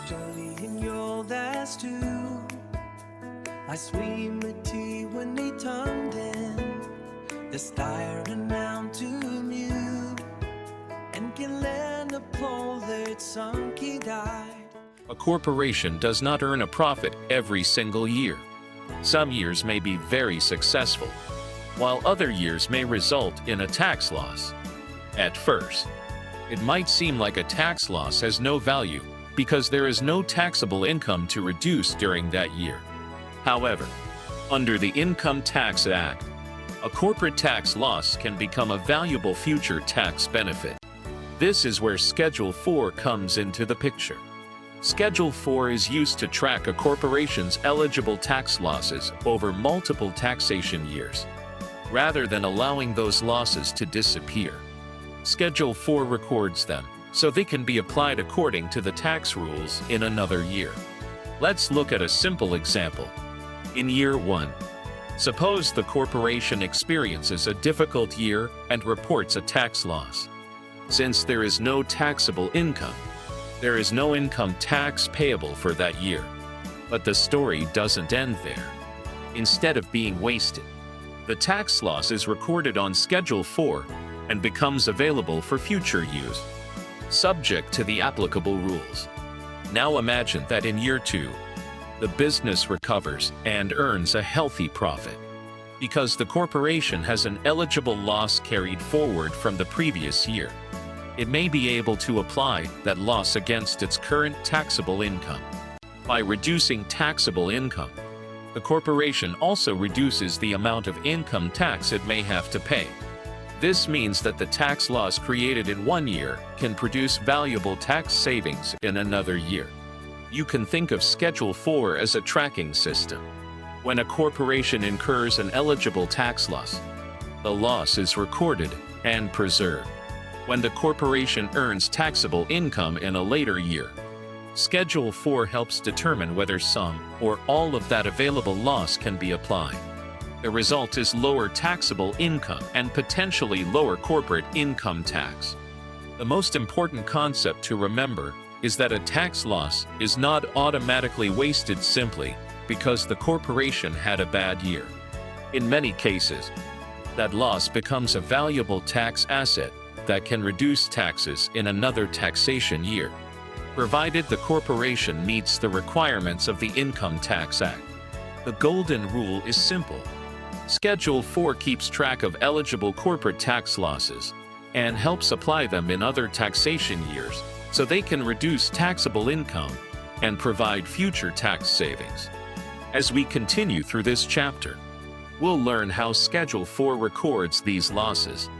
studying your last two. I swim with tea when they turned in. The staring out to mute and can lend a pole that some kid died. A corporation does not earn a profit every single year. Some years may be very successful, while other years may result in a tax loss. At first, it might seem like a tax loss has no value because there is no taxable income to reduce during that year. However, under the Income Tax Act, a corporate tax loss can become a valuable future tax benefit. This is where Schedule 4 comes into the picture. Schedule 4 is used to track a corporation's eligible tax losses over multiple taxation years, rather than allowing those losses to disappear. Schedule 4 records them, so they can be applied according to the tax rules in another year. Let's look at a simple example. In year 1, suppose the corporation experiences a difficult year and reports a tax loss. Since there is no taxable income, there is no income tax payable for that year. But the story doesn't end there. Instead of being wasted, the tax loss is recorded on Schedule 4 and becomes available for future use, subject to the applicable rules. Now imagine that in year 2, the business recovers and earns a healthy profit. Because the corporation has an eligible loss carried forward from the previous year, it may be able to apply that loss against its current taxable income. By reducing taxable income, the corporation also reduces the amount of income tax it may have to pay. This means that the tax loss created in one year can produce valuable tax savings in another year. You can think of Schedule 4 as a tracking system. When a corporation incurs an eligible tax loss, the loss is recorded and preserved. When the corporation earns taxable income in a later year, Schedule 4 helps determine whether some or all of that available loss can be applied. The result is lower taxable income and potentially lower corporate income tax. The most important concept to remember is that a tax loss is not automatically wasted simply because the corporation had a bad year. In many cases, that loss becomes a valuable tax asset that can reduce taxes in another taxation year, provided the corporation meets the requirements of the Income Tax Act. The golden rule is simple. Schedule 4 keeps track of eligible corporate tax losses and helps apply them in other taxation years so they can reduce taxable income and provide future tax savings. As we continue through this chapter, we'll learn how Schedule 4 records these losses,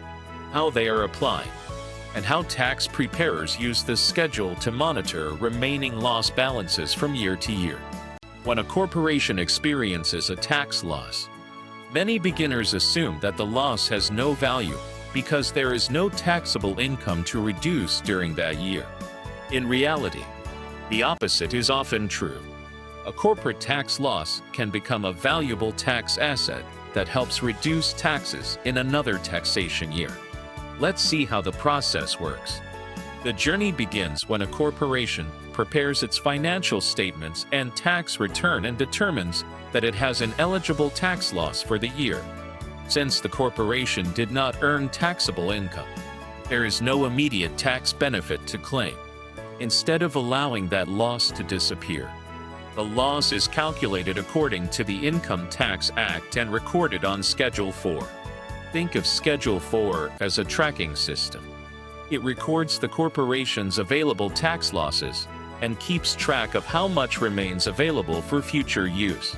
how they are applied, and how tax preparers use this schedule to monitor remaining loss balances from year to year. When a corporation experiences a tax loss, many beginners assume that the loss has no value because there is no taxable income to reduce during that year. In reality, the opposite is often true. A corporate tax loss can become a valuable tax asset that helps reduce taxes in another taxation year. Let's see how the process works. The journey begins when a corporation prepares its financial statements and tax return and determines that it has an eligible tax loss for the year. Since the corporation did not earn taxable income, there is no immediate tax benefit to claim. Instead of allowing that loss to disappear, the loss is calculated according to the Income Tax Act and recorded on Schedule 4. Think of Schedule 4 as a tracking system. It records the corporation's available tax losses and keeps track of how much remains available for future use.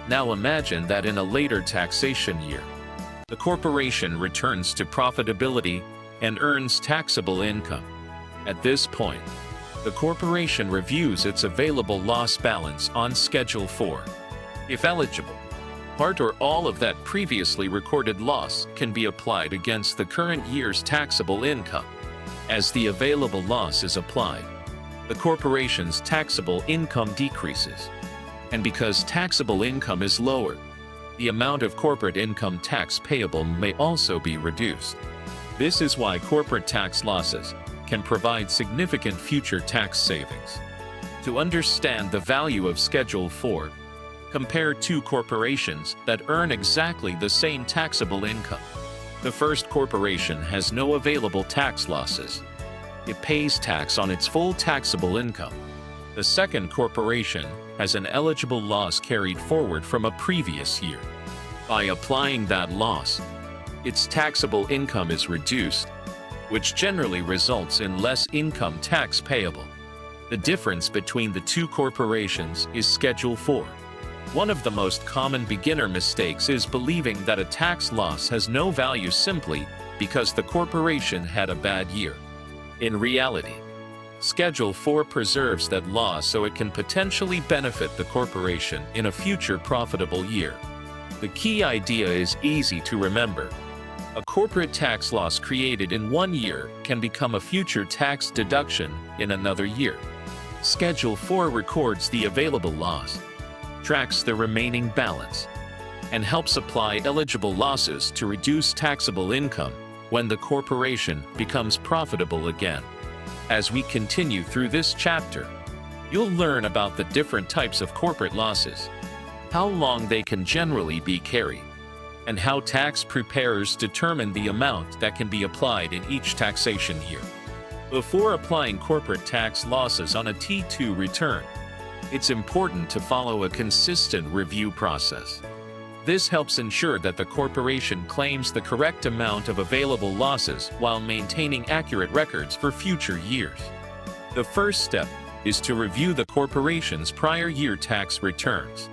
Now imagine that in a later taxation year, the corporation returns to profitability and earns taxable income. At this point, the corporation reviews its available loss balance on Schedule 4. If eligible, part or all of that previously recorded loss can be applied against the current year's taxable income. As the available loss is applied, the corporation's taxable income decreases. And because taxable income is lower, the amount of corporate income tax payable may also be reduced. This is why corporate tax losses can provide significant future tax savings. To understand the value of Schedule 4, compare two corporations that earn exactly the same taxable income. The first corporation has no available tax losses. It pays tax on its full taxable income. The second corporation has an eligible loss carried forward from a previous year. By applying that loss, its taxable income is reduced, which generally results in less income tax payable. The difference between the two corporations is Schedule 4. One of the most common beginner mistakes is believing that a tax loss has no value simply because the corporation had a bad year. In reality, Schedule 4 preserves that loss so it can potentially benefit the corporation in a future profitable year. The key idea is easy to remember. A corporate tax loss created in one year can become a future tax deduction in another year. Schedule 4 records the available loss, tracks the remaining balance, and helps apply eligible losses to reduce taxable income when the corporation becomes profitable again. As we continue through this chapter, you'll learn about the different types of corporate losses, how long they can generally be carried, and how tax preparers determine the amount that can be applied in each taxation year. Before applying corporate tax losses on a T2 return, it's important to follow a consistent review process. This helps ensure that the corporation claims the correct amount of available losses while maintaining accurate records for future years. The first step is to review the corporation's prior year tax returns.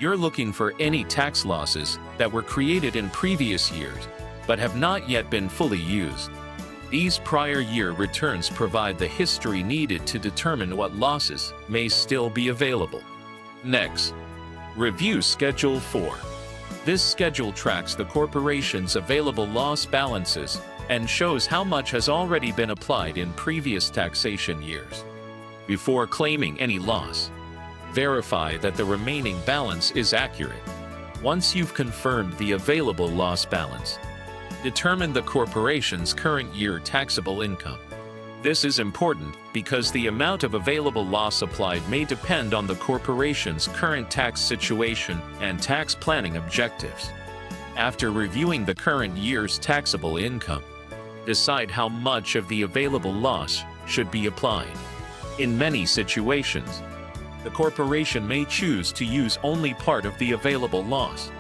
You're looking for any tax losses that were created in previous years but have not yet been fully used. These prior year returns provide the history needed to determine what losses may still be available. Next, review Schedule 4. This schedule tracks the corporation's available loss balances and shows how much has already been applied in previous taxation years. Before claiming any loss, verify that the remaining balance is accurate. Once you've confirmed the available loss balance, determine the corporation's current year taxable income. This is important because the amount of available loss applied may depend on the corporation's current tax situation and tax planning objectives. After reviewing the current year's taxable income, decide how much of the available loss should be applied. In many situations, the corporation may choose to use only part of the available loss,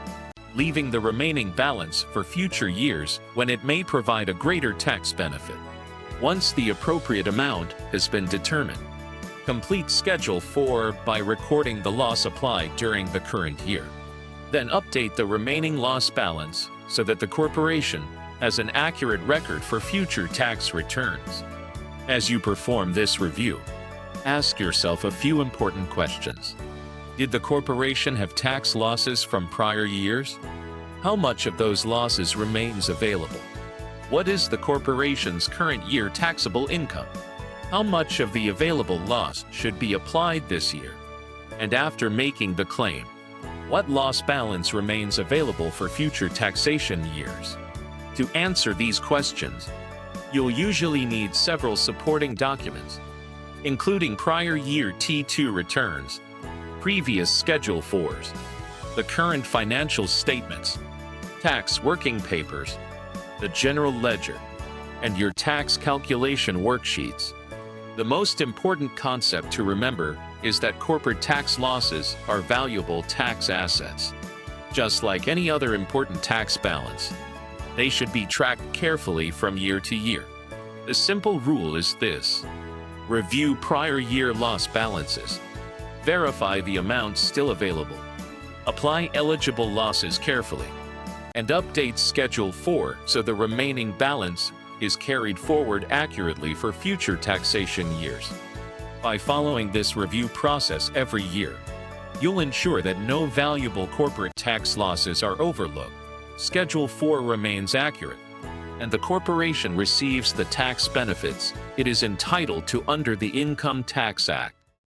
leaving the remaining balance for future years when it may provide a greater tax benefit. Once the appropriate amount has been determined, complete Schedule 4 by recording the loss applied during the current year. Then update the remaining loss balance so that the corporation has an accurate record for future tax returns. As you perform this review, ask yourself a few important questions. Did the corporation have tax losses from prior years? How much of those losses remains available? What is the corporation's current year taxable income? How much of the available loss should be applied this year? And after making the claim, what loss balance remains available for future taxation years? To answer these questions, you'll usually need several supporting documents, including prior year T2 returns, previous Schedule 4s, the current financial statements, tax working papers, the general ledger, and your tax calculation worksheets. The most important concept to remember is that corporate tax losses are valuable tax assets. Just like any other important tax balance, they should be tracked carefully from year to year. The simple rule is this: review prior year loss balances, verify the amounts still available, apply eligible losses carefully, and update Schedule 4 so the remaining balance is carried forward accurately for future taxation years. By following this review process every year, you'll ensure that no valuable corporate tax losses are overlooked, Schedule 4 remains accurate, and the corporation receives the tax benefits it is entitled to under the Income Tax Act.